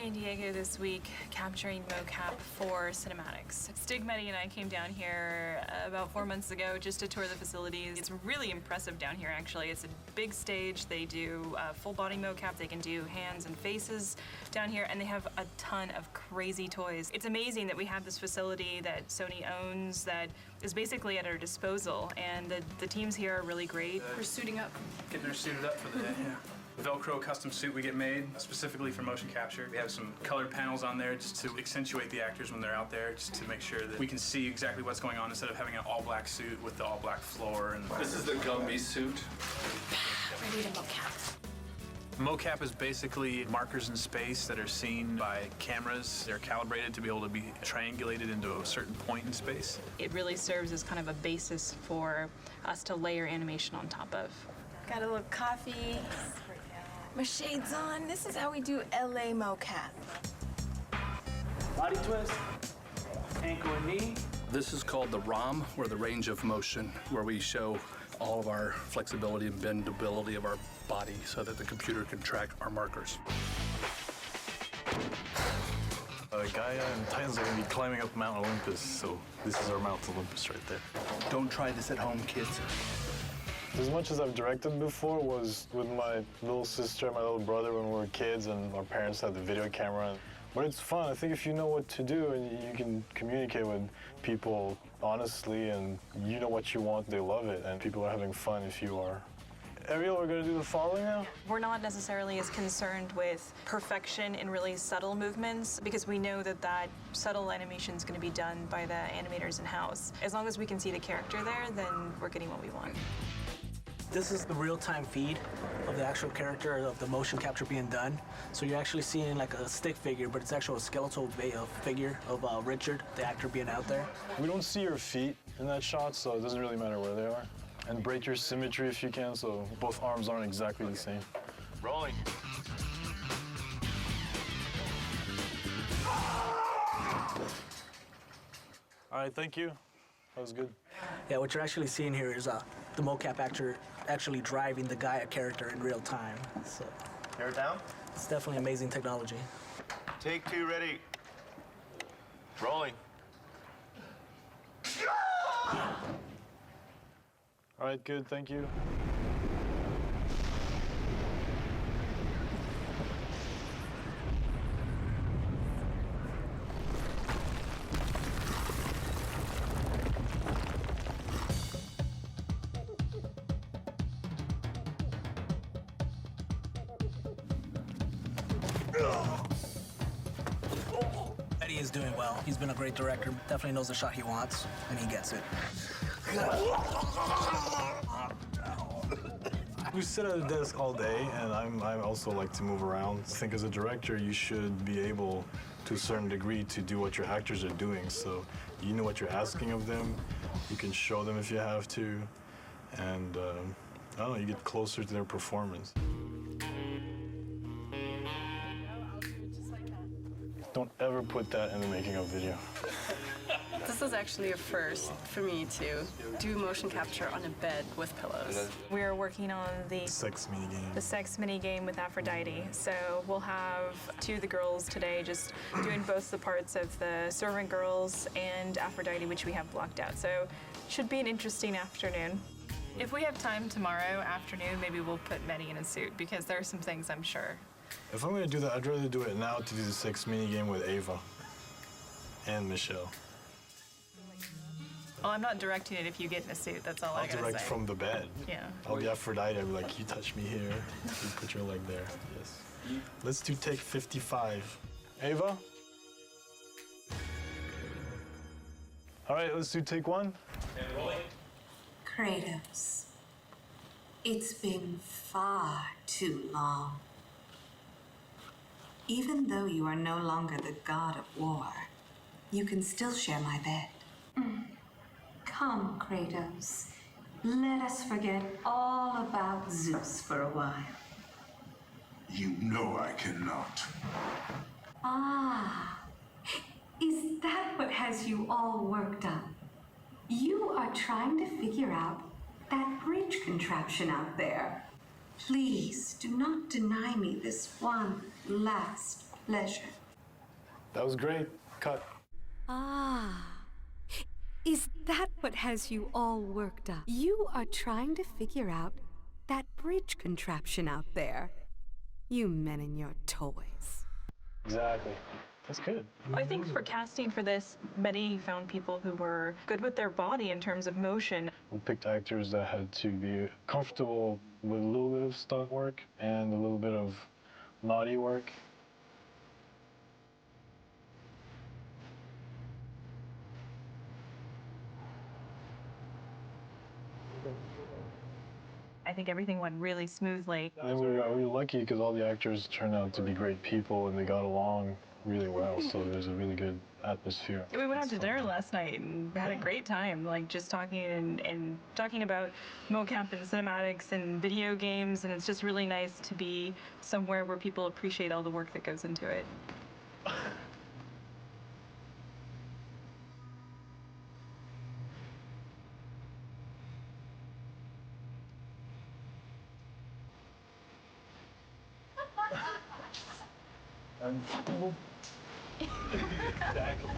San Diego this week capturing mocap for cinematics. Stigmeti and I came down here about 4 months ago just to tour the facilities. It's really impressive down here, actually. It's a big stage. They do full body mocap. They can do hands and faces down here, and they have a ton of crazy toys. It's amazing that we have this facility that Sony owns that is basically at our disposal, and the teams here are really great. We're suiting up. Getting her suited up for the day, yeah. Velcro custom suit we get made specifically for motion capture. We have some colored panels on there just to accentuate the actors when they're out there, just to make sure that we can see exactly what's going on instead of having an all-black suit with the all-black floor. And this is the Gumby suit. Ready to mocap. Mocap is basically markers in space that are seen by cameras. They're calibrated to be able to be triangulated into a certain point in space. It really serves as kind of a basis for us to layer animation on top of. Got a little coffee. My shades on. This is how we do LA mocap. Body twist, ankle and knee. This is called the ROM, or the range of motion, where we show all of our flexibility and bendability of our body so that the computer can track our markers. Gaia and Titans are going to be climbing up Mount Olympus, so this is our Mount Olympus right there. Don't try this at home, kids. As much as I've directed before was with my little sister and my little brother when we were kids, and our parents had the video camera. But it's fun. I think if you know what to do and you can communicate with people honestly and you know what you want, they love it, and people are having fun if you are. Ariel, we're going to do the following now? We're not necessarily as concerned with perfection in really subtle movements because we know that that subtle animation is going to be done by the animators in-house. As long as we can see the character there, then we're getting what we want. This is the real-time feed of the actual character of the motion capture being done. So you're actually seeing like a stick figure, but it's actually a skeletal figure of Richard, the actor, being out there. We don't see your feet in that shot, so it doesn't really matter where they are. And break your symmetry if you can, so both arms aren't exactly the same. Rolling. All right, thank you. That was good. Yeah, what you're actually seeing here is the mocap actor actually driving the Gaia character in real time. So Hair down. it's definitely amazing technology. Take two, ready. Rolling. All right, good, thank you. Eddie is doing well. He's been a great director. Definitely knows the shot he wants, and he gets it. We sit at a desk all day, and I also like to move around. I think as a director, you should be able, to a certain degree, to do what your actors are doing. So you know what you're asking of them. You can show them if you have to. And, I don't know, you get closer to their performance. Don't ever put that in the making of video. This is actually a first for me to do motion capture on a bed with pillows. We are working on the Sex minigame. the sex mini game with Aphrodite. So we'll have two of the girls today just doing both the parts of the servant girls and Aphrodite, which we have blocked out. So should be an interesting afternoon. If we have time tomorrow afternoon, maybe we'll put Medi in a suit because there are some things I'm sure. If I'm gonna do that, I'd rather do it now to do the sex minigame with Ava and Michelle. Well, I'm not directing it if you get in a suit. That's all I I'll gotta direct say. from the bed. Yeah. I'll be Aphrodite. I'll be like, you touch me here. You put your leg there. Yes. Let's do take 55. Ava? All right, let's do take one. Kratos, it's been far too long. Even though you are no longer the god of war, you can still share my bed. Come, Kratos. Let us forget all about Zeus for a while. You know I cannot. Ah, is that what has you all worked up? You are trying to figure out that bridge contraption out there. Please do not deny me this one last leisure. That was great. Cut. Ah. Is that what has you all worked up? You are trying to figure out that bridge contraption out there. You men and your toys. Exactly. That's good. I think for casting for this, Betty found people who were good with their body in terms of motion. We picked actors that had to be comfortable with a little bit of stunt work and a little bit of naughty work. I think everything went really smoothly. And we got really lucky because all the actors turned out to be great people and they got along really well, so there's a really good atmosphere. We went out to dinner last night and had a great time, like just talking and talking about mocap and cinematics and video games, and it's just really nice to be somewhere where people appreciate all the work that goes into it. Exactly.